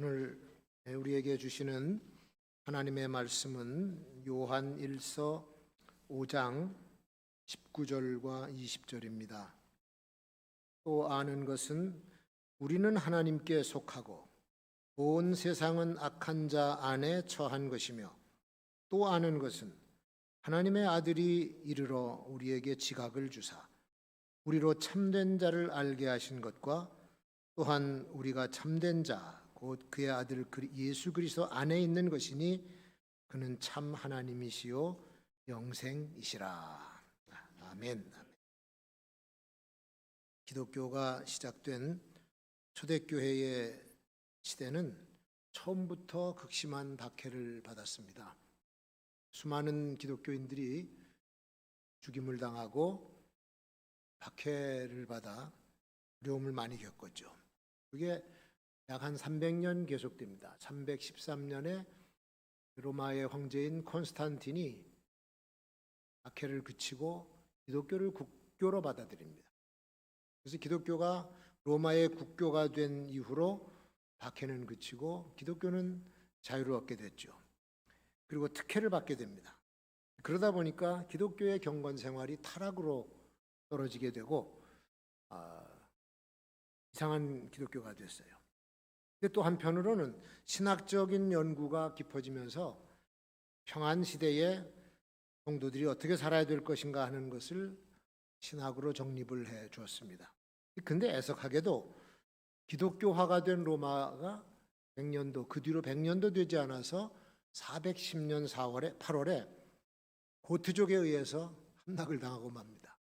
오늘 우리에게 주시는 하나님의 말씀은 요한 1서 5장 19절과 20절입니다. 또 아는 것은 우리는 하나님께 속하고 온 세상은 악한 자 안에 처한 것이며, 또 아는 것은 하나님의 아들이 이르러 우리에게 지각을 주사 우리로 참된 자를 알게 하신 것과, 또한 우리가 참된 자 곧 그의 아들 예수 그리스도 안에 있는 것이니 그는 참 하나님이시요 영생이시라. 아멘. 기독교가 시작된 초대교회의 시대는 처음부터 극심한 박해를 받았습니다. 수많은 기독교인들이 죽임을 당하고 박해를 받아 어려움을 많이 겪었죠. 그게 약 한 300년 계속됩니다. 313년에 로마의 황제인 콘스탄틴이 박해를 그치고 기독교를 국교로 받아들입니다. 그래서 기독교가 로마의 국교가 된 이후로 박해는 그치고 기독교는 자유를 얻게 됐죠. 그리고 특혜를 받게 됩니다. 그러다 보니까 기독교의 경건 생활이 타락으로 떨어지게 되고 이상한 기독교가 됐어요. 근데 또 한편으로는 신학적인 연구가 깊어지면서 평안 시대에 성도들이 어떻게 살아야 될 것인가 하는 것을 신학으로 정립을 해 주었습니다. 근데 애석하게도 기독교화가 된 로마가 100년도, 그 뒤로 100년도 되지 않아서 410년 8월에 고트족에 의해서 함락을 당하고 맙니다.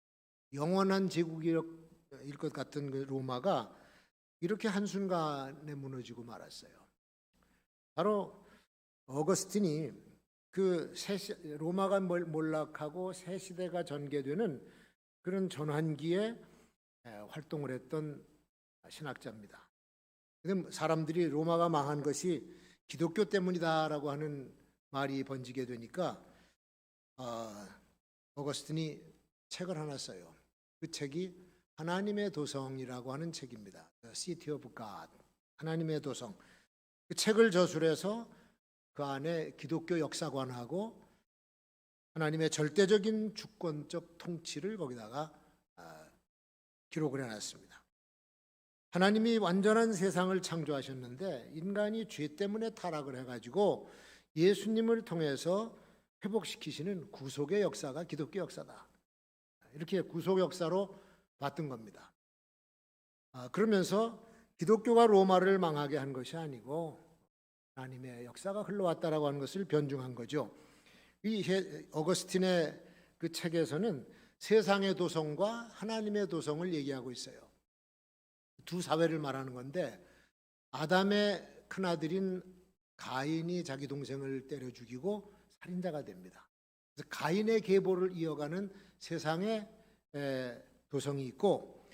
영원한 제국일 것 같은 그 로마가 이렇게 한순간에 무너지고 말았어요. 바로 어거스틴이 로마가 몰락하고 새 시대가 전개되는 그런 전환기에 활동을 했던 신학자입니다. 근데 사람들이 로마가 망한 것이 기독교 때문이다라고 하는 말이 번지게 되니까 어거스틴이 책을 하나 써요. 그 책이 하나님의 도성이라고 하는 책입니다. The City of God, 하나님의 도성. 그 책을 저술해서 그 안에 기독교 역사관하고 하나님의 절대적인 주권적 통치를 거기다가 기록을 해놨습니다. 하나님이 완전한 세상을 창조하셨는데 인간이 죄 때문에 타락을 해가지고 예수님을 통해서 회복시키시는 구속의 역사가 기독교 역사다. 이렇게 구속 역사로 봤던 겁니다. 그러면서 기독교가 로마를 망하게 한 것이 아니고 하나님의 역사가 흘러왔다라고 하는 것을 변증한 거죠. 이 어거스틴의 그 책에서는 세상의 도성과 하나님의 도성을 얘기하고 있어요. 두 사회를 말하는 건데, 아담의 큰아들인 가인이 자기 동생을 때려 죽이고 살인자가 됩니다. 그래서 가인의 계보를 이어가는 세상의 도성이 있고,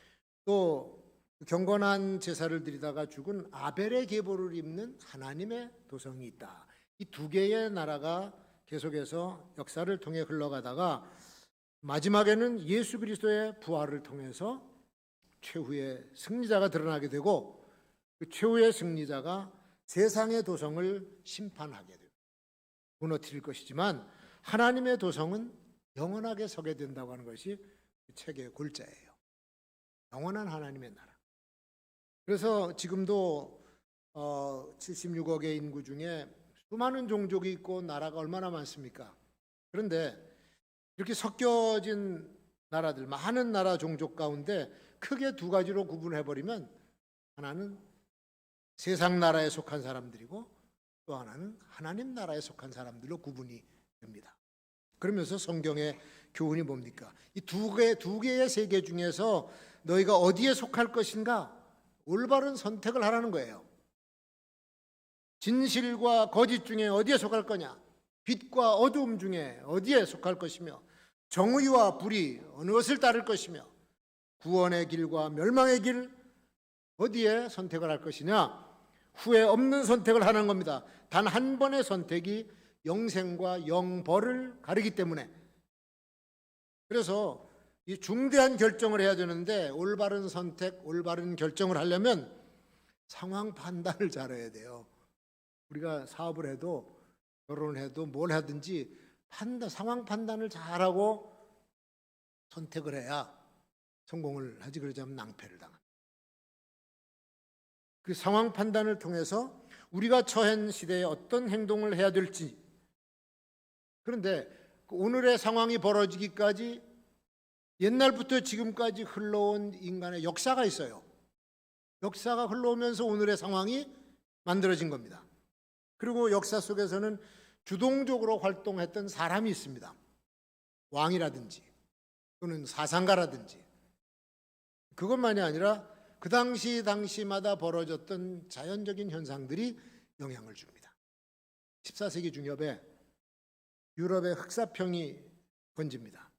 또 경건한 제사를 드리다가 죽은 아벨의 계보를 잇는 하나님의 도성이 있다. 이 두 개의 나라가 계속해서 역사를 통해 흘러가다가 마지막에는 예수 그리스도의 부활을 통해서 최후의 승리자가 드러나게 되고, 그 최후의 승리자가 세상의 도성을 심판하게 되고 무너뜨릴 것이지만 하나님의 도성은 영원하게 서게 된다고 하는 것이 그 책의 골자예요. 영원한 하나님의 나라. 그래서 지금도 76억의 인구 중에 수많은 종족이 있고 나라가 얼마나 많습니까? 그런데 이렇게 섞여진 나라들, 많은 나라 종족 가운데 크게 두 가지로 구분해버리면, 하나는 세상 나라에 속한 사람들이고 또 하나는 하나님 나라에 속한 사람들로 구분이 됩니다. 그러면서 성경의 교훈이 뭡니까? 이 두 개의 세계 중에서 너희가 어디에 속할 것인가? 올바른 선택을 하라는 거예요. 진실과 거짓 중에 어디에 속할 거냐? 빛과 어두움 중에 어디에 속할 것이며, 정의와 불의 어느 것을 따를 것이며, 구원의 길과 멸망의 길 어디에 선택을 할 것이냐? 후회 없는 선택을 하는 겁니다. 단 한 번의 선택이 영생과 영벌을 가리기 때문에. 그래서 이 중대한 결정을 해야 되는데, 올바른 선택, 올바른 결정을 하려면 상황 판단을 잘해야 돼요. 우리가 사업을 해도 결혼을 해도 뭘 하든지 상황 판단을 잘하고 선택을 해야 성공을 하지, 그러지 않으면 낭패를 당합니다. 그 상황 판단을 통해서 우리가 처한 시대에 어떤 행동을 해야 될지, 그런데 오늘의 상황이 벌어지기까지 옛날부터 지금까지 흘러온 인간의 역사가 있어요. 역사가 흘러오면서 오늘의 상황이 만들어진 겁니다. 그리고 역사 속에서는 주동적으로 활동했던 사람이 있습니다. 왕이라든지 또는 사상가라든지. 그것만이 아니라 그 당시마다 벌어졌던 자연적인 현상들이 영향을 줍니다. 14세기 중엽에 유럽의 흑사병이 번집니다.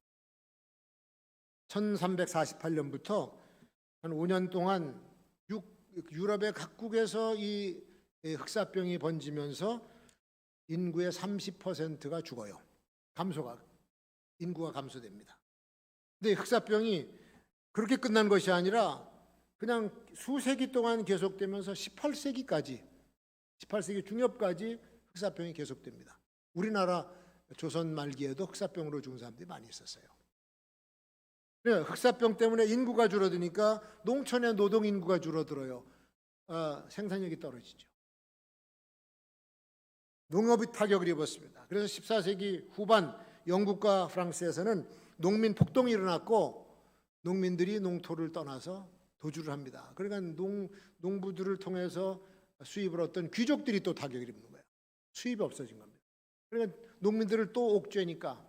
1348년부터 한 5년 동안 유럽의 각국에서 이 흑사병이 번지면서 인구의 30%가 죽어요. 인구가 감소됩니다. 근데 흑사병이 그렇게 끝난 것이 아니라 그냥 수세기 동안 계속되면서 18세기 중엽까지 흑사병이 계속됩니다. 우리나라 조선 말기에도 흑사병으로 죽은 사람들이 많이 있었어요. 흑사병 때문에 인구가 줄어드니까 농촌의 노동 인구가 줄어들어요. 생산력이 떨어지죠. 농업이 타격을 입었습니다. 그래서 14세기 후반 영국과 프랑스에서는 농민 폭동이 일어났고 농민들이 농토를 떠나서 도주를 합니다. 그러니까 농부들을 통해서 수입을 얻던 귀족들이 또 타격을 입는 거예요. 수입이 없어진 겁니다. 그러니까 농민들을 또 옥죄니까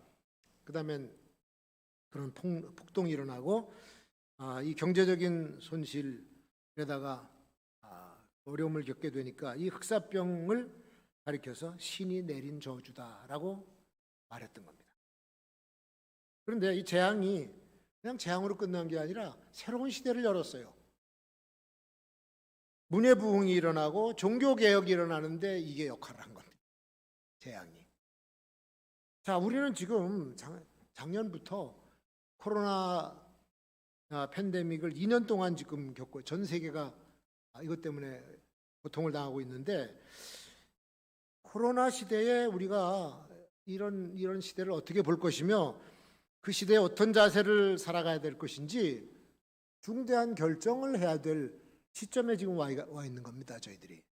그다음엔 그런 폭동이 일어나고 이 경제적인 손실에다가 어려움을 겪게 되니까 이 흑사병을 가리켜서 신이 내린 저주다라고 말했던 겁니다. 그런데 이 재앙이 그냥 재앙으로 끝난 게 아니라 새로운 시대를 열었어요. 문예 부흥이 일어나고 종교 개혁이 일어나는데 이게 역할을 한 겁니다. 재앙이. 자, 우리는 지금 작년부터 코로나 팬데믹을 2년 동안 지금 겪고 전 세계가 이것 때문에 고통을 당하고 있는데, 코로나 시대에 우리가 이런 시대를 어떻게 볼 것이며 그 시대에 어떤 자세를 살아가야 될 것인지 중대한 결정을 해야 될 시점에 지금 와 있는 겁니다. 저희들이.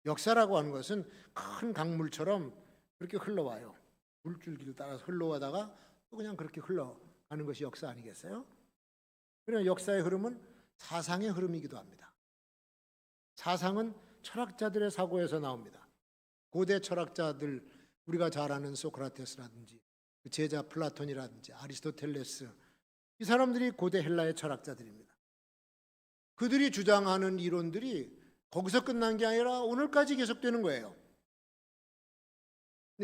역사라고 하는 것은 큰 강물처럼 그렇게 흘러와요. 물줄기를 따라서 흘러가다가 또 그냥 그렇게 흘러가는 것이 역사 아니겠어요? 그러나 역사의 흐름은 사상의 흐름이기도 합니다. 사상은 철학자들의 사고에서 나옵니다. 고대 철학자들, 우리가 잘 아는 소크라테스라든지 제자 플라톤이라든지 아리스토텔레스, 이 사람들이 고대 헬라의 철학자들입니다. 그들이 주장하는 이론들이 거기서 끝난 게 아니라 오늘까지 계속되는 거예요.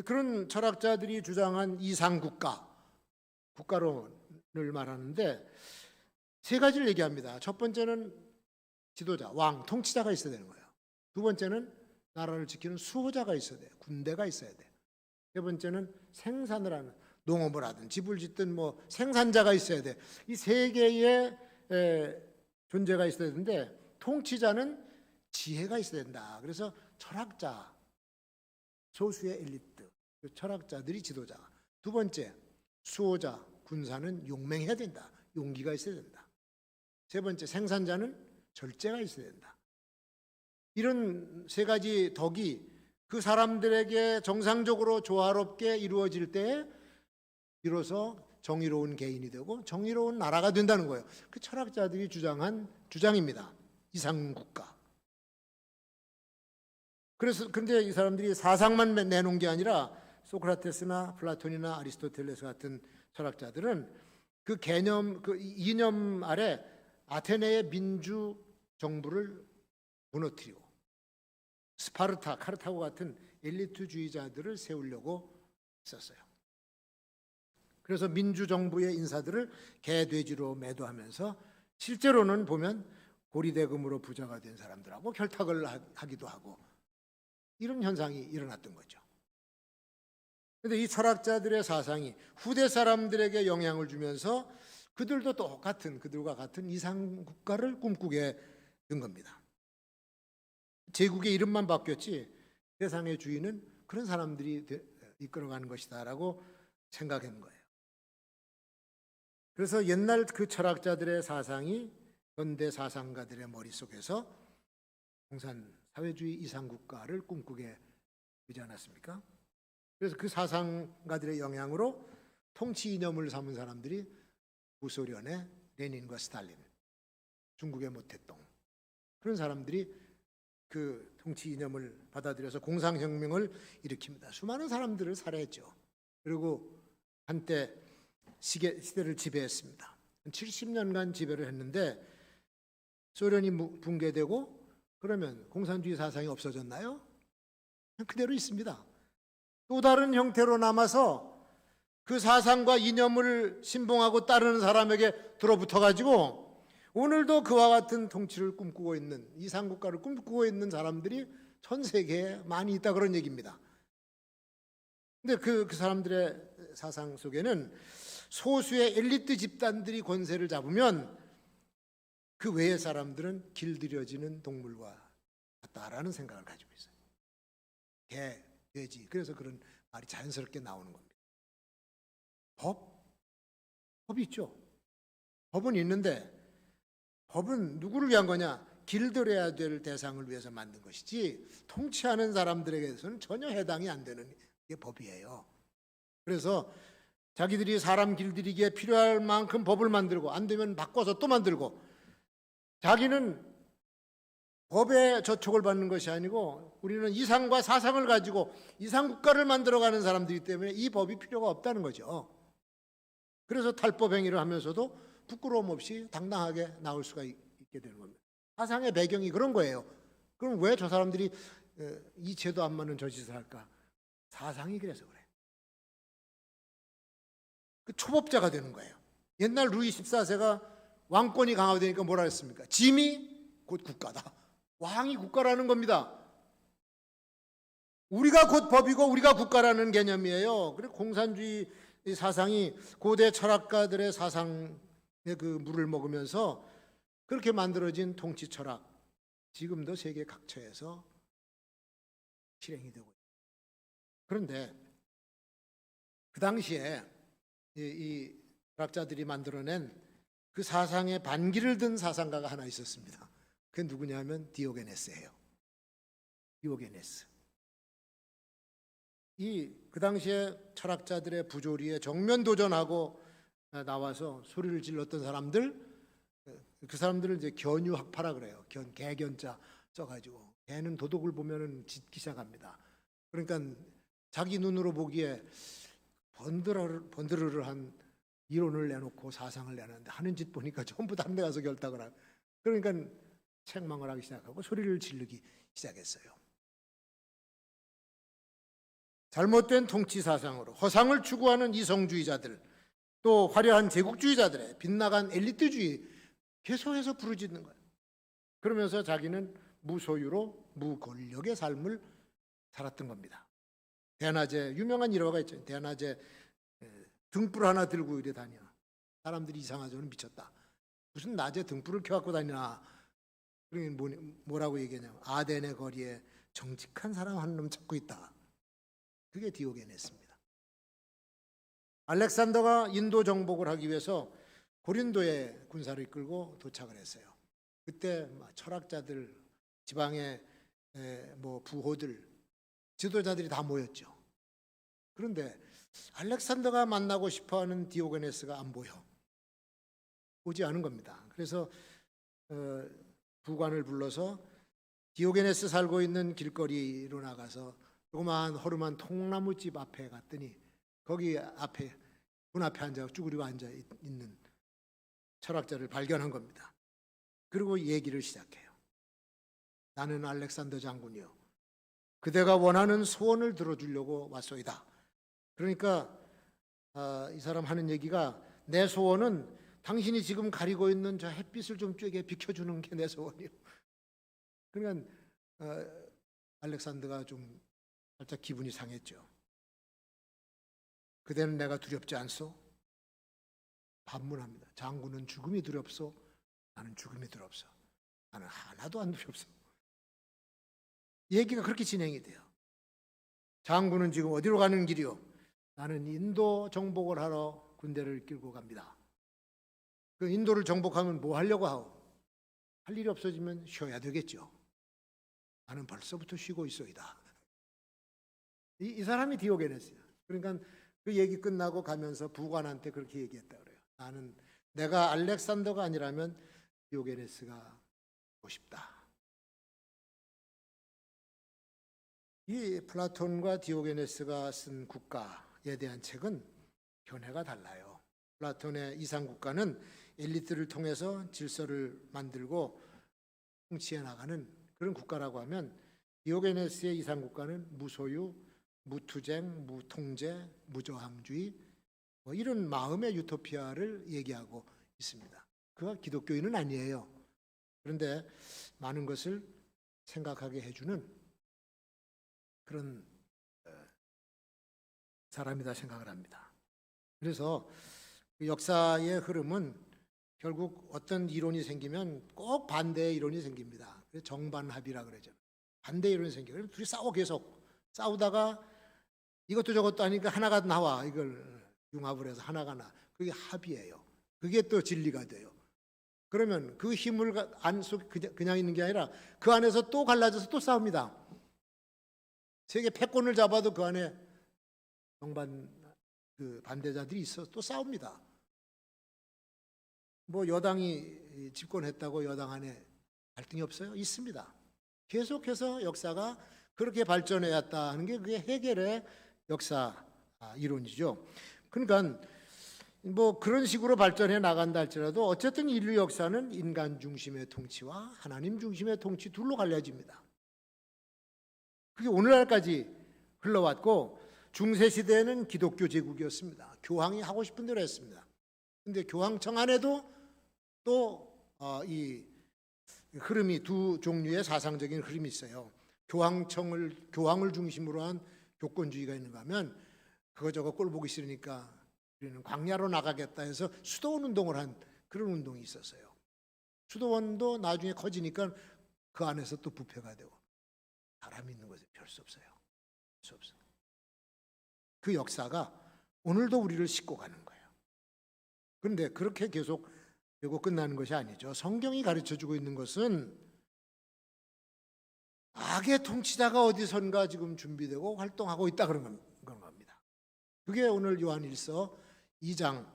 그런 철학자들이 주장한 이상국가, 국가론을 말하는데 세 가지를 얘기합니다. 첫 번째는 지도자, 왕, 통치자가 있어야 되는 거예요. 두 번째는 나라를 지키는 수호자가 있어야 돼요. 군대가 있어야 돼요. 세 번째는 생산을 하는, 농업을 하든 집을 짓든 뭐 생산자가 있어야 돼. 이 세 개의 존재가 있어야 되는데 통치자는 지혜가 있어야 된다. 그래서 철학자, 소수의 엘리트, 철학자들이 지도자. 두 번째, 수호자, 군사는 용맹해야 된다. 용기가 있어야 된다. 세 번째, 생산자는 절제가 있어야 된다. 이런 세 가지 덕이 그 사람들에게 정상적으로 조화롭게 이루어질 때 비로소 정의로운 개인이 되고 정의로운 나라가 된다는 거예요. 그 철학자들이 주장한 주장입니다. 이상국가. 그래서 근데 이 사람들이 사상만 내놓은 게 아니라 소크라테스나 플라톤이나 아리스토텔레스 같은 철학자들은 그 개념, 그 이념 아래 아테네의 민주 정부를 무너뜨리고 스파르타, 카르타고 같은 엘리트주의자들을 세우려고 했었어요. 그래서 민주정부의 인사들을 개돼지로 매도하면서 실제로는 보면 고리대금으로 부자가 된 사람들하고 결탁을 하기도 하고 이런 현상이 일어났던 거죠. 그런데 이 철학자들의 사상이 후대 사람들에게 영향을 주면서 그들도 똑같은, 그들과 같은 이상국가를 꿈꾸게 된 겁니다. 제국의 이름만 바뀌었지 세상의 주인은 그런 사람들이 이끌어가는 것이다라고 생각한 거예요. 그래서 옛날 그 철학자들의 사상이 현대 사상가들의 머릿속에서 공산 사회주의 이상국가를 꿈꾸게 되지 않았습니까? 그래서 그 사상가들의 영향으로 통치 이념을 삼은 사람들이 구소련의 레닌과 스탈린, 중국의 모태동, 그런 사람들이 그 통치 이념을 받아들여서 공산혁명을 일으킵니다. 수많은 사람들을 살해했죠. 그리고 한때 시대를 지배했습니다. 70년간 지배를 했는데 소련이 붕괴되고 그러면 공산주의 사상이 없어졌나요? 그대로 있습니다. 또 다른 형태로 남아서 그 사상과 이념을 신봉하고 따르는 사람에게 들어붙어 가지고 오늘도 그와 같은 통치를 꿈꾸고 있는, 이상국가를 꿈꾸고 있는 사람들이 전 세계에 많이 있다, 그런 얘기입니다. 근데 그 사람들의 사상 속에는 소수의 엘리트 집단들이 권세를 잡으면 그 외의 사람들은 길들여지는 동물과 같다라는 생각을 가지고 있어요. 개, 돼지. 그래서 그런 말이 자연스럽게 나오는 겁니다. 법이 있죠. 법은 있는데 법은 누구를 위한 거냐? 길들여야 될 대상을 위해서 만든 것이지 통치하는 사람들에게서는 전혀 해당이 안 되는 게 법이에요. 그래서 자기들이 사람 길들이기에 필요할 만큼 법을 만들고 안 되면 바꿔서 또 만들고, 자기는 법에 저촉을 받는 것이 아니고 우리는 이상과 사상을 가지고 이상국가를 만들어가는 사람들이기 때문에 이 법이 필요가 없다는 거죠. 그래서 탈법 행위를 하면서도 부끄러움 없이 당당하게 나올 수가 있게 되는 겁니다. 사상의 배경이 그런 거예요. 그럼 왜 저 사람들이 이 죄도 안 맞는 저 짓을 할까? 사상이 그래서 그래. 그 초법자가 되는 거예요. 옛날 루이 14세가 왕권이 강화되니까 뭐라 했습니까? 짐이 곧 국가다. 왕이 국가라는 겁니다. 우리가 곧 법이고 우리가 국가라는 개념이에요. 그리고 공산주의 사상이 고대 철학가들의 사상에 그 물을 먹으면서 그렇게 만들어진 통치 철학, 지금도 세계 각처에서 실행이 되고 있습니다. 그런데 그 당시에 이 철학자들이 만들어낸 그 사상에 반기를 든 사상가가 하나 있었습니다. 그게 누구냐면 디오게네스예요. 디오게네스. 그 당시에 철학자들의 부조리에 정면 도전하고 나와서 소리를 질렀던 사람들, 그 사람들을 이제 견유학파라 그래요. 개견자 써가지고 개는 도둑을 보면은 짖기 시작합니다. 그러니까 자기 눈으로 보기에 번드르르한 이론을 내놓고 사상을 내는데 하는 짓 보니까 전부 다른 데 가서 결탁을 하고, 그러니까 책망을 하기 시작하고 소리를 지르기 시작했어요. 잘못된 통치 사상으로 허상을 추구하는 이성주의자들, 또 화려한 제국주의자들의 빗나간 엘리트주의 계속해서 부르짖는 거예요. 그러면서 자기는 무소유로 무권력의 삶을 살았던 겁니다. 대낮에 유명한 일화가 있죠. 대낮에 등불 하나 들고 이래 다녀. 사람들이 이상하죠. 미쳤다. 무슨 낮에 등불을 켜갖고 다니나. 그러니 뭐라고 얘기하냐면 아덴의 거리에 정직한 사람 한 놈 찾고 있다. 그게 디오게네스입니다. 알렉산더가 인도 정복을 하기 위해서 고린도에 군사를 이끌고 도착을 했어요. 그때 철학자들, 지방의 부호들, 지도자들이 다 모였죠. 그런데 알렉산더가 만나고 싶어하는 디오게네스가 안 보여. 오지 않은 겁니다. 그래서 부관을 불러서 디오게네스 살고 있는 길거리로 나가서 조그마한 허름한 통나무집 앞에 갔더니 거기 앞에 문 앞에 앉아 쭈그리고 앉아 있는 철학자를 발견한 겁니다. 그리고 얘기를 시작해요. 나는 알렉산더 장군이요, 그대가 원하는 소원을 들어주려고 왔소이다. 그러니까 이 사람 하는 얘기가, 내 소원은 당신이 지금 가리고 있는 저 햇빛을 좀 쬐게 비켜주는 게 내 소원이요. 그러니까 알렉산더가 좀 살짝 기분이 상했죠. 그대는 내가 두렵지 않소? 반문합니다. 장군은 죽음이 두렵소? 나는 죽음이 두렵소. 나는 하나도 안 두렵소. 얘기가 그렇게 진행이 돼요. 장군은 지금 어디로 가는 길이요? 나는 인도 정복을 하러 군대를 끌고 갑니다. 그 인도를 정복하면 뭐 하려고 하오? 할 일이 없어지면 쉬어야 되겠죠. 나는 벌써부터 쉬고 있어이다. 이 사람이 디오게네스야. 그러니까 그 얘기 끝나고 가면서 부관한테 그렇게 얘기했다 그래요. 내가 알렉산더가 아니라면 디오게네스가 하고 싶다. 이 플라톤과 디오게네스가 쓴 국가에 대한 책은 견해가 달라요. 플라톤의 이상국가는 엘리트를 통해서 질서를 만들고 통치해 나가는 그런 국가라고 하면, 디오게네스의 이상국가는 무소유, 무투쟁, 무통제, 무저항주의, 뭐 이런 마음의 유토피아를 얘기하고 있습니다. 그가 기독교인은 아니에요. 그런데 많은 것을 생각하게 해주는 그런 사람이다 생각을 합니다. 그래서 그 역사의 흐름은 결국 어떤 이론이 생기면 꼭 반대의 이론이 생깁니다. 그래서 정반합이라 그러죠. 반대 이론이 생겨요. 그럼 둘이 싸워, 계속 싸우다가 이것도 저것도 아니까 하나가 나와. 이걸 융합을 해서 하나가 나. 그게 합이에요. 그게 또 진리가 돼요. 그러면 그 힘을 안 속 그냥 있는 게 아니라 그 안에서 또 갈라져서 또 싸웁니다. 세계 패권을 잡아도 그 안에 그 반대자들이 있어 또 싸웁니다. 뭐 여당이 집권했다고 여당 안에 갈등이 없어요? 있습니다. 계속해서 역사가 그렇게 발전해 왔다는 게 그게 해겔의 역사 이론이죠. 그러니까 뭐 그런 식으로 발전해 나간다 할지라도 어쨌든 인류 역사는 인간 중심의 통치와 하나님 중심의 통치 둘로 갈려집니다. 그게 오늘날까지 흘러왔고, 중세시대에는 기독교 제국이었습니다. 교황이 하고 싶은 대로 했습니다. 근데 교황청 안에도 또 이 흐름이 두 종류의 사상적인 흐름이 있어요. 교황을 중심으로 한 교권주의가 있는가 하면 그거저거 꼴 보기 싫으니까 우리는 광야로 나가겠다 해서 수도원 운동을 한 그런 운동이 있었어요. 수도원도 나중에 커지니까 그 안에서 또 부패가 되고, 사람이 있는 것에 별 수 없어요. 수 없어요. 그 역사가 오늘도 우리를 싣고 가는 거예요. 그런데 그렇게 계속 되고 끝나는 것이 아니죠. 성경이 가르쳐주고 있는 것은 악의 통치자가 어디선가 지금 준비되고 활동하고 있다 그런 겁니다. 그게 오늘 요한일서 2장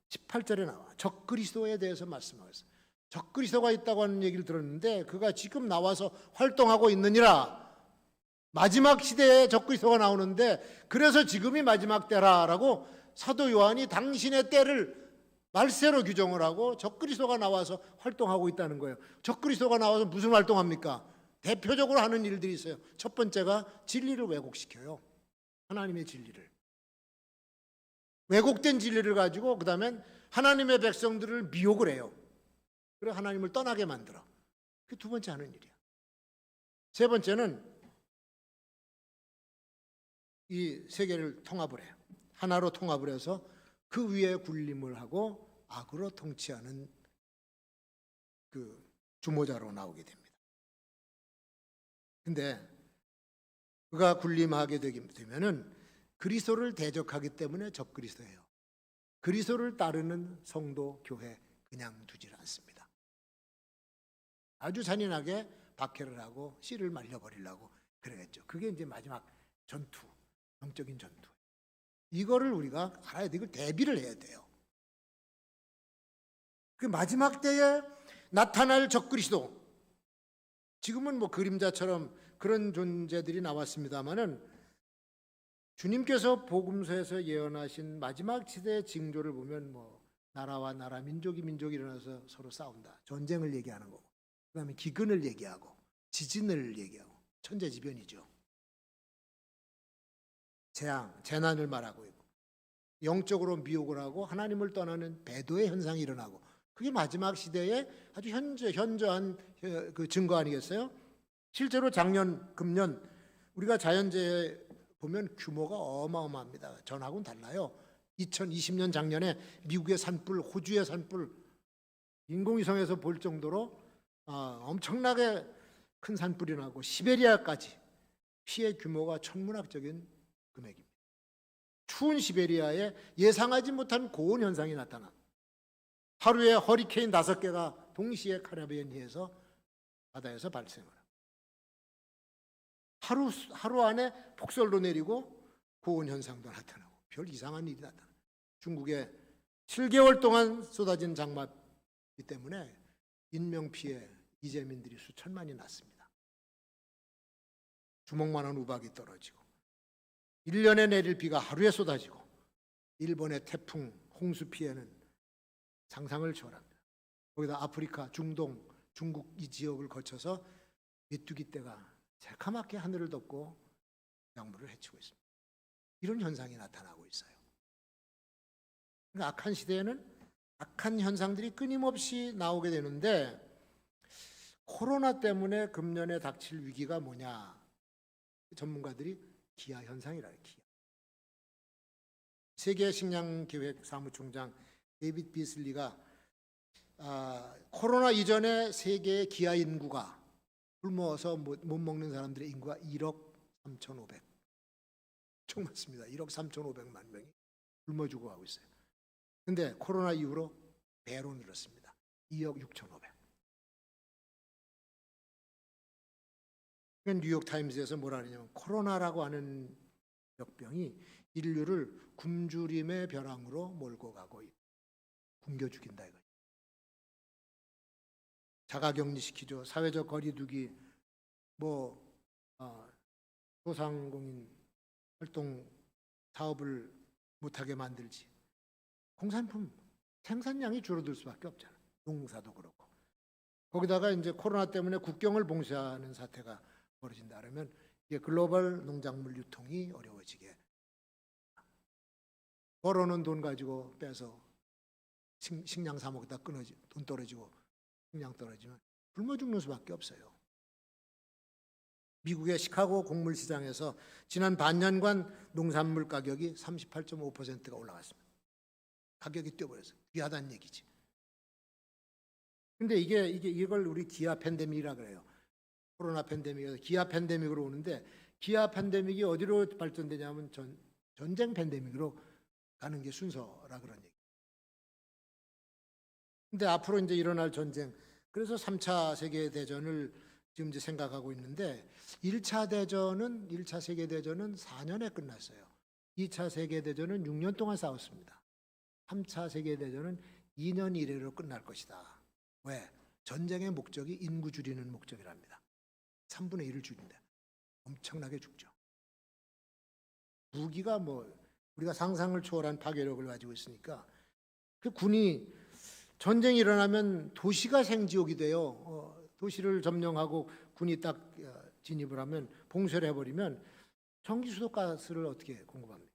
18절에 나와 적그리스도에 대해서 말씀하고 있어요. 적그리스도가 있다고 하는 얘기를 들었는데 그가 지금 나와서 활동하고 있느니라. 마지막 시대에 적그리스도가 나오는데 그래서 지금이 마지막 때라라고 사도 요한이 당신의 때를 말세로 규정을 하고 적그리스도가 나와서 활동하고 있다는 거예요. 적그리스도가 나와서 무슨 활동합니까? 대표적으로 하는 일들이 있어요. 첫 번째가 진리를 왜곡시켜요. 하나님의 진리를. 왜곡된 진리를 가지고 그 다음엔 하나님의 백성들을 미혹을 해요. 그리고 하나님을 떠나게 만들어. 그게 두 번째 하는 일이야. 세 번째는 이 세계를 통합을 해요. 하나로 통합을 해서 그 위에 군림을 하고 악으로 통치하는 그 주모자로 나오게 됩니다. 근데 그가 군림하게 되면은 그리스도를 대적하기 때문에 적그리스도예요. 그리스도를 따르는 성도, 교회 그냥 두질 않습니다. 아주 잔인하게 박해를 하고 씨를 말려버리려고 그러겠죠. 그게 이제 마지막 전투, 영적인 전투. 이거를 우리가 알아야 돼. 이걸 대비를 해야 돼요. 그 마지막 때에 나타날 적그리스도. 지금은 뭐 그림자처럼 그런 존재들이 나왔습니다만은 주님께서 복음서에서 예언하신 마지막 시대의 징조를 보면 뭐 나라와 나라, 민족이 일어나서 서로 싸운다. 전쟁을 얘기하는 거고. 그다음에 기근을 얘기하고 지진을 얘기하고 천재지변이죠. 재난을 말하고 있고 영적으로 미혹을 하고 하나님을 떠나는 배도의 현상이 일어나고 그게 마지막 시대의 아주 현저한 그 증거 아니겠어요? 실제로 작년, 금년 우리가 자연재해 보면 규모가 어마어마합니다. 전하고는 달라요. 2020년 작년에 미국의 산불, 호주의 산불, 인공위성에서 볼 정도로 엄청나게 큰 산불이 나고 시베리아까지 피해 규모가 천문학적인 금액입니다. 추운 시베리아에 예상하지 못한 고온 현상이 나타나 하루에 허리케인 5개가 동시에 카리브해안해에서 바다에서 발생을 하루 안에 폭설도 내리고 고온 현상도 나타나고 별 이상한 일이 나타나. 중국에 7개월 동안 쏟아진 장마비 때문에 인명피해 이재민들이 수천만이 났습니다. 주먹만한 우박이 떨어지고 1년에 내릴 비가 하루에 쏟아지고 일본의 태풍 홍수 피해는 상상을 초월합니다. 거기다 아프리카, 중동, 중국 이 지역을 거쳐서 메뚜기 떼가 새카맣게 하늘을 덮고 작물을 해치고 있습니다. 이런 현상이 나타나고 있어요. 그러니까 악한 시대에는 악한 현상들이 끊임없이 나오게 되는데 코로나 때문에 금년에 닥칠 위기가 뭐냐? 전문가들이 기아 현상이라 해요. 기아. 세계 식량 계획 사무총장 데이빗 비슬리가 코로나 이전에 세계의 기아 인구가 굶어서 못 먹는 사람들의 인구가 1억 3,500. 엄청 많습니다. 1억 3,500만 명이 굶어 죽어가고 있어요. 근데 코로나 이후로 배로 늘었습니다. 2억 6,500. 뉴욕 타임즈에서 뭐라 하냐면 코로나라고 하는 역병이 인류를 굶주림의 벼랑으로 몰고 가고 굶겨 죽인다 이거예요. 자가격리시키죠. 사회적 거리두기, 소상공인 활동 사업을 못하게 만들지. 공산품 생산량이 줄어들 수밖에 없잖아요. 농사도 그렇고. 거기다가 이제 코로나 때문에 국경을 봉쇄하는 사태가 벌어진다 그러면 이게 글로벌 농작물 유통이 어려워지게. 벌어놓은 돈 가지고 빼서 식량 사 먹다 끊어지 돈 떨어지고 식량 떨어지면 굶어 죽는 수밖에 없어요. 미국의 시카고 곡물 시장에서 지난 반년간 농산물 가격이 38.5%가 올라갔습니다. 가격이 뛰어버려서 귀하다는 얘기지. 근데 이걸 우리 기아 팬데믹이라 그래요. 코로나 팬데믹에서 기아 팬데믹으로 오는데 기아 팬데믹이 어디로 발전되냐면 전쟁 팬데믹으로 가는 게 순서라 그런 얘기. 근데 앞으로 이제 일어날 전쟁, 그래서 3차 세계 대전을 지금 이제 생각하고 있는데 1차 세계 대전은 4년에 끝났어요. 2차 세계 대전은 6년 동안 싸웠습니다. 3차 세계 대전은 2년 이내로 끝날 것이다. 왜? 전쟁의 목적이 인구 줄이는 목적이랍니다. 3분의 1을 줄인다. 엄청나게 죽죠. 무기가 우리가 상상을 초월한 파괴력을 가지고 있으니까 그 군이 전쟁이 일어나면 도시가 생지옥이 돼요. 도시를 점령하고 군이 딱 진입을 하면 봉쇄를 해버리면 전기수도가스를 어떻게 공급합니까?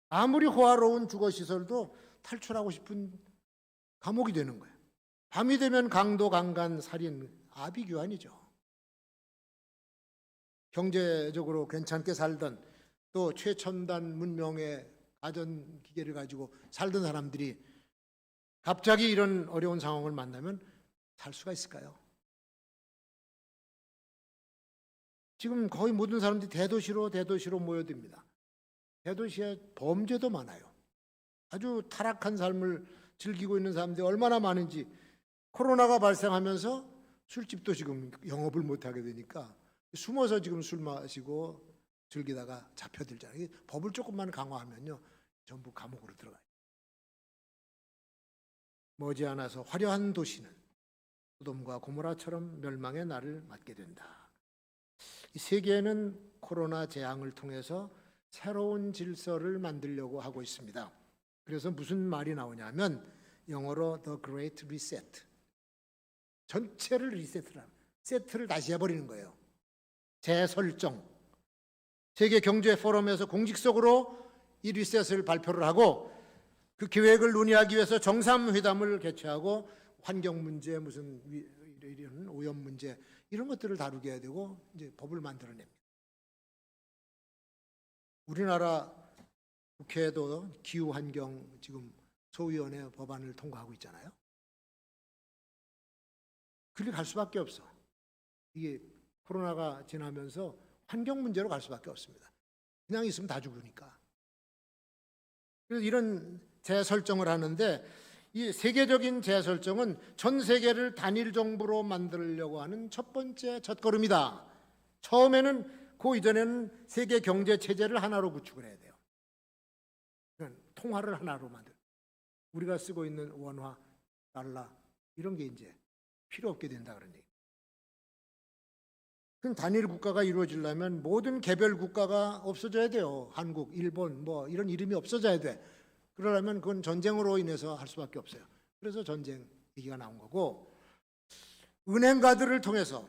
아무리 호화로운 주거시설도 탈출하고 싶은 감옥이 되는 거예요. 밤이 되면 강도, 강간, 살인, 아비규환이죠. 경제적으로 괜찮게 살던 또 최첨단 문명의 가전기계를 가지고 살던 사람들이 갑자기 이런 어려운 상황을 만나면 살 수가 있을까요? 지금 거의 모든 사람들이 대도시로 모여듭니다. 대도시에 범죄도 많아요. 아주 타락한 삶을 즐기고 있는 사람들이 얼마나 많은지. 코로나가 발생하면서 술집도 지금 영업을 못하게 되니까 숨어서 지금 술 마시고 즐기다가 잡혀들잖아요. 법을 조금만 강화하면요 전부 감옥으로 들어가요. 머지않아서 화려한 도시는 소돔과 고모라처럼 멸망의 날을 맞게 된다. 이 세계는 코로나 재앙을 통해서 새로운 질서를 만들려고 하고 있습니다. 그래서 무슨 말이 나오냐면 영어로 The Great Reset. 전체를 세트를 다시 해버리는 거예요. 재설정. 세계 경제 포럼에서 공식적으로 이 리셋을 발표를 하고 그 계획을 논의하기 위해서 정상회담을 개최하고 환경 문제, 무슨 이런 오염 문제 이런 것들을 다루게 해야 되고 이제 법을 만들어냅니다. 우리나라 국회에도 기후 환경 지금 소위원회 법안을 통과하고 있잖아요. 그렇게 갈 수밖에 없어. 이게 코로나가 지나면서 환경 문제로 갈 수밖에 없습니다. 그냥 있으면 다 죽으니까. 그래서 이런 재설정을 하는데, 이 세계적인 재설정은 전 세계를 단일 정부로 만들려고 하는 첫 번째 첫걸음이다. 처음에는 그 이전에는 세계 경제 체제를 하나로 구축을 해야 돼요. 통화를 하나로 만들. 우리가 쓰고 있는 원화, 달러 이런 게 이제 필요 없게 된다 그런 얘기. 그럼 단일 국가가 이루어지려면 모든 개별 국가가 없어져야 돼요. 한국, 일본 뭐 이런 이름이 없어져야 돼. 그러려면 그건 전쟁으로 인해서 할 수밖에 없어요. 그래서 전쟁 얘기가 나온 거고, 은행가들을 통해서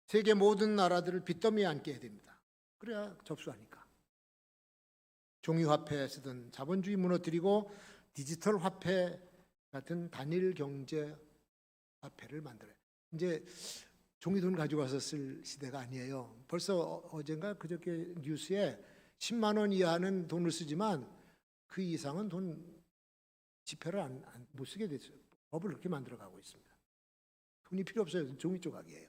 세계 모든 나라들을 빚더미에 앉게 해야 됩니다. 그래야 접수하니까. 종이화폐 쓰던 자본주의 무너뜨리고 디지털 화폐 같은 단일 경제 화폐를 만들어요. 이제 종이돈 가지고 와서 쓸 시대가 아니에요. 벌써 어젠가 그저께 뉴스에 10만 원 이하는 돈을 쓰지만 그 이상은 돈 지폐를 못 쓰게 됐어요. 법을 그렇게 만들어가고 있습니다. 돈이 필요 없어요. 종이 조각이에요.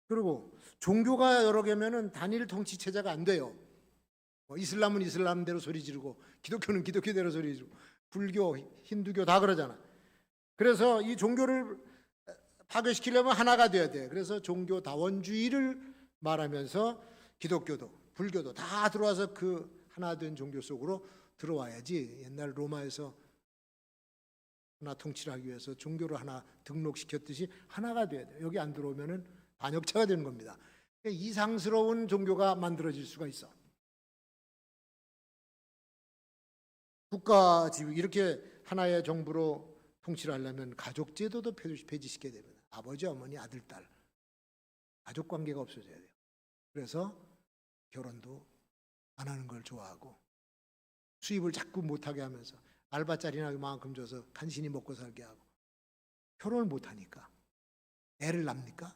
그리고 종교가 여러 개면은 단일 통치 체제가 안 돼요. 이슬람은 이슬람대로 소리 지르고 기독교는 기독교대로 소리 지르고 불교, 힌두교 다 그러잖아. 그래서 이 종교를 파괴시키려면 하나가 돼야 돼. 그래서 종교 다원주의를 말하면서 기독교도 불교도 다 들어와서 그 하나 된 종교 속으로 들어와야지. 옛날 로마에서 하나 통치를 하기 위해서 종교를 하나 등록시켰듯이 하나가 돼야 돼. 여기 안 들어오면은 반역자가 되는 겁니다. 이상스러운 종교가 만들어질 수가 있어. 국가 지위 이렇게 하나의 정부로 통치를 하려면 가족 제도도 폐지시켜야 됩니다. 아버지, 어머니, 아들, 딸 가족 관계가 없어져야 돼요. 그래서 결혼도 안 하는 걸 좋아하고 수입을 자꾸 못하게 하면서 알바짜리나 그만큼 줘서 간신히 먹고 살게 하고 결혼을 못하니까 애를 낳습니까?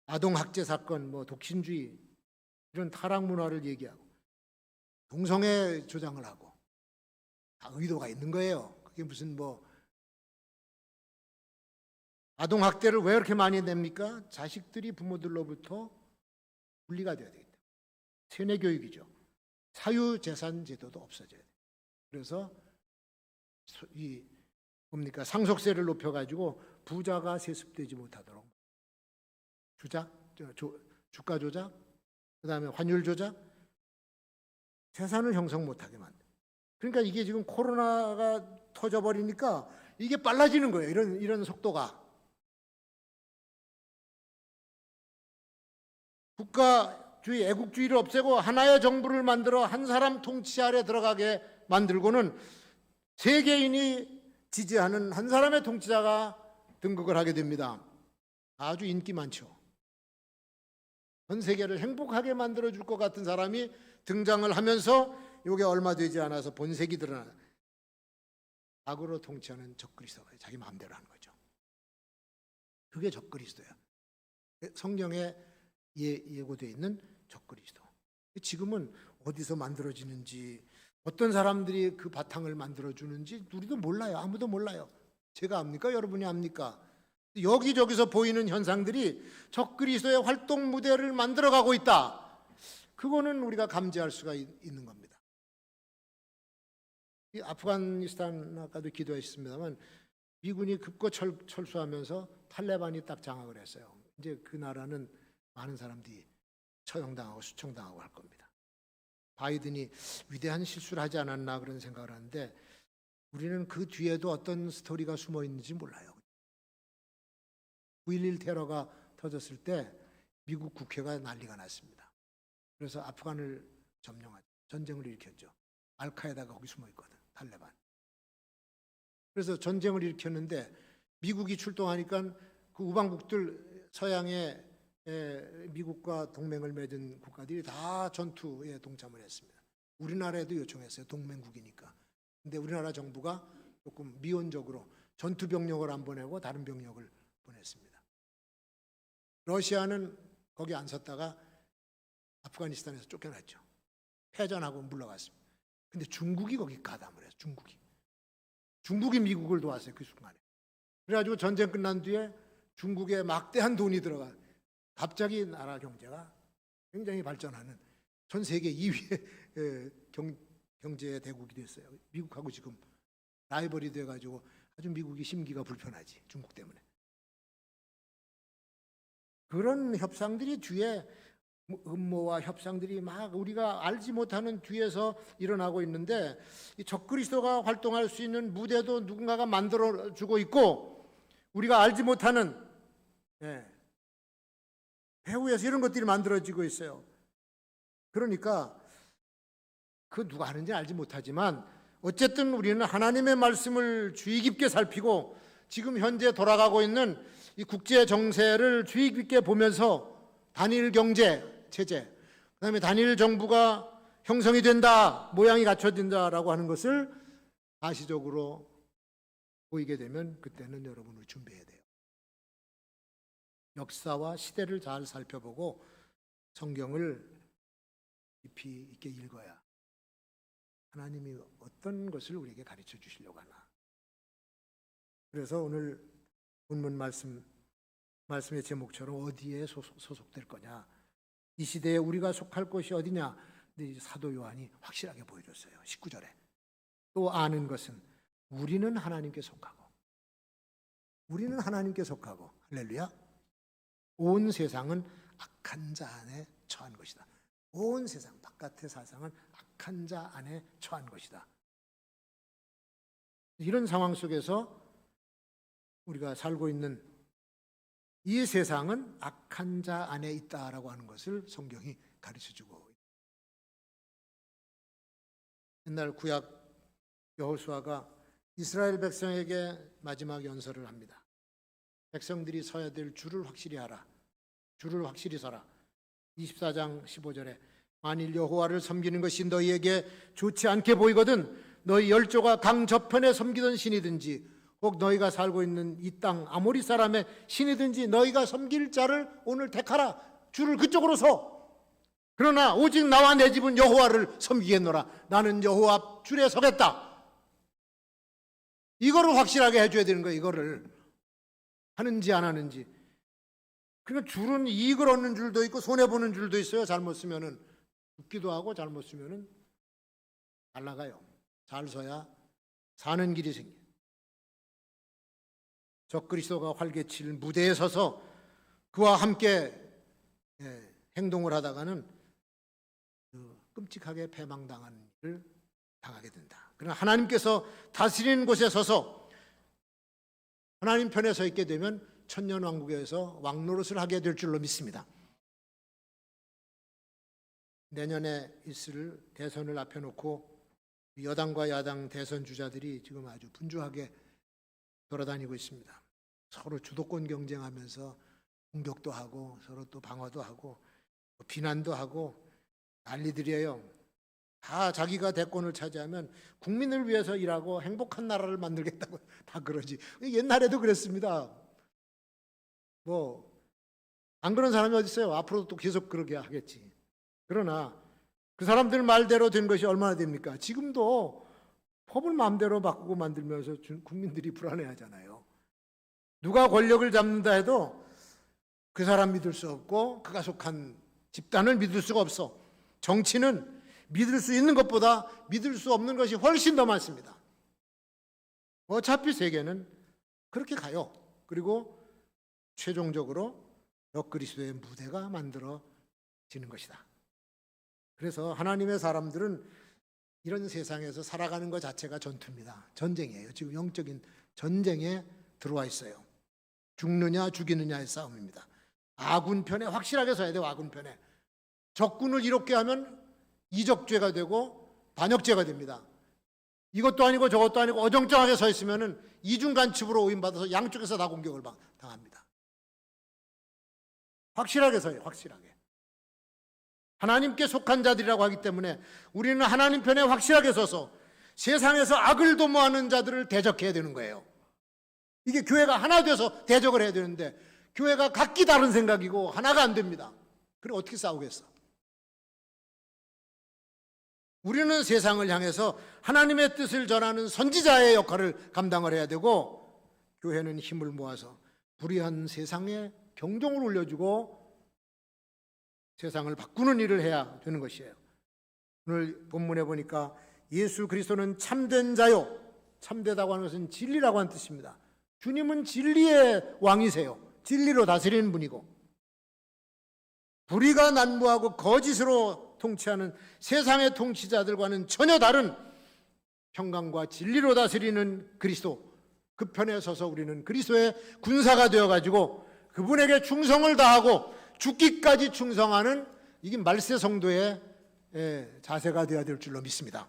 아동학대 사건, 뭐 독신주의 이런 타락 문화를 얘기하고 동성애 조장을 하고 다 의도가 있는 거예요. 그게 무슨 뭐 아동학대를 왜 이렇게 많이 냅니까? 자식들이 부모들로부터 분리가 돼야 되겠다. 세뇌교육이죠. 사유재산 제도도 없어져야 돼요. 그래서 이 뭡니까 상속세를 높여가지고 부자가 세습되지 못하도록 주가 조작, 그다음에 환율 조작, 재산을 형성 못하게 만들. 그러니까 이게 지금 코로나가 터져버리니까 이게 빨라지는 거예요. 이런 속도가. 국가주의, 애국주의를 없애고 하나의 정부를 만들어 한 사람 통치 아래 들어가게 만들고는 세계인이 지지하는 한 사람의 통치자가 등극을 하게 됩니다. 아주 인기 많죠. 전 세계를 행복하게 만들어줄 것 같은 사람이 등장을 하면서 이게 얼마 되지 않아서 본색이 드러나. 악으로 통치하는 적그리스도가 자기 마음대로 하는 거죠. 그게 적그리스도야. 성경에 예고되어 있는 적그리스도. 지금은 어디서 만들어지는지 어떤 사람들이 그 바탕을 만들어주는지 우리도 몰라요. 아무도 몰라요. 제가 압니까? 여러분이 압니까? 여기저기서 보이는 현상들이 적그리스도의 활동 무대를 만들어가고 있다. 그거는 우리가 감지할 수가 있는 겁니다. 이 아프가니스탄 아까도 기도했습니다만 미군이 급거 철수하면서 탈레반이 딱 장악을 했어요. 이제 그 나라는 많은 사람들이 처형당하고 수청당하고 할 겁니다. 바이든이 위대한 실수를 하지 않았나 그런 생각을 하는데 우리는 그 뒤에도 어떤 스토리가 숨어 있는지 몰라요. 9.11 테러가 터졌을 때 미국 국회가 난리가 났습니다. 그래서 아프간을 점령하죠. 전쟁을 일으켰죠. 알카에다가 거기 숨어 있거든. 탈레반. 그래서 전쟁을 일으켰는데 미국이 출동하니까 그 우방국들 서양의 미국과 동맹을 맺은 국가들이 다 전투에 동참을 했습니다. 우리나라에도 요청했어요. 동맹국이니까. 근데 우리나라 정부가 조금 미온적으로 전투 병력을 안 보내고 다른 병력을 보냈습니다. 러시아는 거기 안 섰다가 아프가니스탄에서 쫓겨났죠. 패전하고 물러갔습니다. 근데 중국이 거기 가담을 해서 중국이 미국을 도왔어요. 그 순간에. 그래가지고 전쟁 끝난 뒤에 중국에 막대한 돈이 들어가 갑자기 나라 경제가 굉장히 발전하는 전 세계 2위의 경제 대국이 됐어요. 미국하고 지금 라이벌이 돼가지고 아주 미국이 심기가 불편하지, 중국 때문에. 그런 협상들이 뒤에 음모와 협상들이 막 우리가 알지 못하는 뒤에서 일어나고 있는데, 이 적그리스도가 활동할 수 있는 무대도 누군가가 만들어주고 있고, 우리가 알지 못하는 배후에서 이런 것들이 만들어지고 있어요. 그러니까 그 누가 하는지 알지 못하지만 어쨌든 우리는 하나님의 말씀을 주의 깊게 살피고 지금 현재 돌아가고 있는 이 국제 정세를 주의 깊게 보면서 단일 경제 체제, 그다음에 단일 정부가 형성이 된다, 모양이 갖춰진다라고 하는 것을 가시적으로 보이게 되면 그때는 여러분을 준비해야 돼요. 역사와 시대를 잘 살펴보고 성경을 깊이 있게 읽어야 하나님이 어떤 것을 우리에게 가르쳐 주시려고 하나. 그래서 오늘 본문 말씀의 제목처럼 어디에 소속될 거냐, 이 시대에 우리가 속할 곳이 어디냐. 근데 사도 요한이 확실하게 보여줬어요. 19절에 또 아는 것은 우리는 하나님께 속하고, 우리는 하나님께 속하고, 할렐루야, 온 세상은 악한 자 안에 처한 것이다. 온 세상 바깥의 세상은 악한 자 안에 처한 것이다. 이런 상황 속에서 우리가 살고 있는 이 세상은 악한 자 안에 있다라고 하는 것을 성경이 가르쳐주고 있습니다. 옛날 구약 여호수아가 이스라엘 백성에게 마지막 연설을 합니다. 백성들이 서야 될 줄을 확실히 하라. 줄을 확실히 서라. 24장 15절에 만일 여호와를 섬기는 것이 너희에게 좋지 않게 보이거든 너희 열조가 강 저편에 섬기던 신이든지 혹 너희가 살고 있는 이 땅 아모리 사람의 신이든지 너희가 섬길 자를 오늘 택하라. 줄을 그쪽으로 서. 그러나 오직 나와 내 집은 여호와를 섬기겠노라. 나는 여호와 줄에 서겠다. 이거를 확실하게 해줘야 되는 거예요. 이거를 하는지 안 하는지. 그러니까 줄은 이익을 얻는 줄도 있고 손해보는 줄도 있어요. 잘못 쓰면은 죽기도 하고 잘못 쓰면은 잘 나가요. 잘 서야 사는 길이 생겨요. 적그리스도가 활개칠 무대에 서서 그와 함께 행동을 하다가는 끔찍하게 패망당한 일을 당하게 된다. 그러나 하나님께서 다스리는 곳에 서서 하나님 편에 서 있게 되면 천년왕국에서 왕노릇을 하게 될 줄로 믿습니다. 내년에 있을 대선을 앞에 놓고 여당과 야당 대선 주자들이 지금 아주 분주하게 돌아다니고 있습니다. 서로 주도권 경쟁하면서 공격도 하고 서로 또 방어도 하고 비난도 하고 난리들이에요. 다 자기가 대권을 차지하면 국민을 위해서 일하고 행복한 나라를 만들겠다고 다 그러지. 옛날에도 그랬습니다. 안 그런 사람이 어디 있어요? 앞으로도 또 계속 그러게 하겠지. 그러나 그 사람들 말대로 된 것이 얼마나 됩니까? 지금도 법을 마음대로 바꾸고 만들면서 국민들이 불안해하잖아요. 누가 권력을 잡는다 해도 그 사람 믿을 수 없고 그가 속한 집단을 믿을 수가 없어. 정치는 믿을 수 있는 것보다 믿을 수 없는 것이 훨씬 더 많습니다. 어차피 세계는 그렇게 가요. 그리고 최종적으로 적그리스도의 무대가 만들어지는 것이다. 그래서 하나님의 사람들은 이런 세상에서 살아가는 것 자체가 전투입니다. 전쟁이에요. 지금 영적인 전쟁에 들어와 있어요. 죽느냐 죽이느냐의 싸움입니다. 아군 편에 확실하게 서야 돼요. 아군 편에. 적군을 이롭게 하면 이적죄가 되고 반역죄가 됩니다. 이것도 아니고 저것도 아니고 어정쩡하게 서 있으면 이중간첩으로 오인받아서 양쪽에서 다 공격을 당합니다. 확실하게 서요. 확실하게. 하나님께 속한 자들이라고 하기 때문에 우리는 하나님 편에 확실하게 서서 세상에서 악을 도모하는 자들을 대적해야 되는 거예요. 이게 교회가 하나 돼서 대적을 해야 되는데 교회가 각기 다른 생각이고 하나가 안 됩니다. 그럼 어떻게 싸우겠어? 우리는 세상을 향해서 하나님의 뜻을 전하는 선지자의 역할을 감당을 해야 되고 교회는 힘을 모아서 불의한 세상에 경종을 울려주고 세상을 바꾸는 일을 해야 되는 것이에요. 오늘 본문에 보니까 예수 그리스도는 참된 자요. 참되다고 하는 것은 진리라고 하는 뜻입니다. 주님은 진리의 왕이세요. 진리로 다스리는 분이고, 불의가 난무하고 거짓으로 통치하는 세상의 통치자들과는 전혀 다른 평강과 진리로 다스리는 그리스도, 그 편에 서서 우리는 그리스도의 군사가 되어가지고 그분에게 충성을 다하고 죽기까지 충성하는 이게 말세 성도의 자세가 되어야 될 줄로 믿습니다.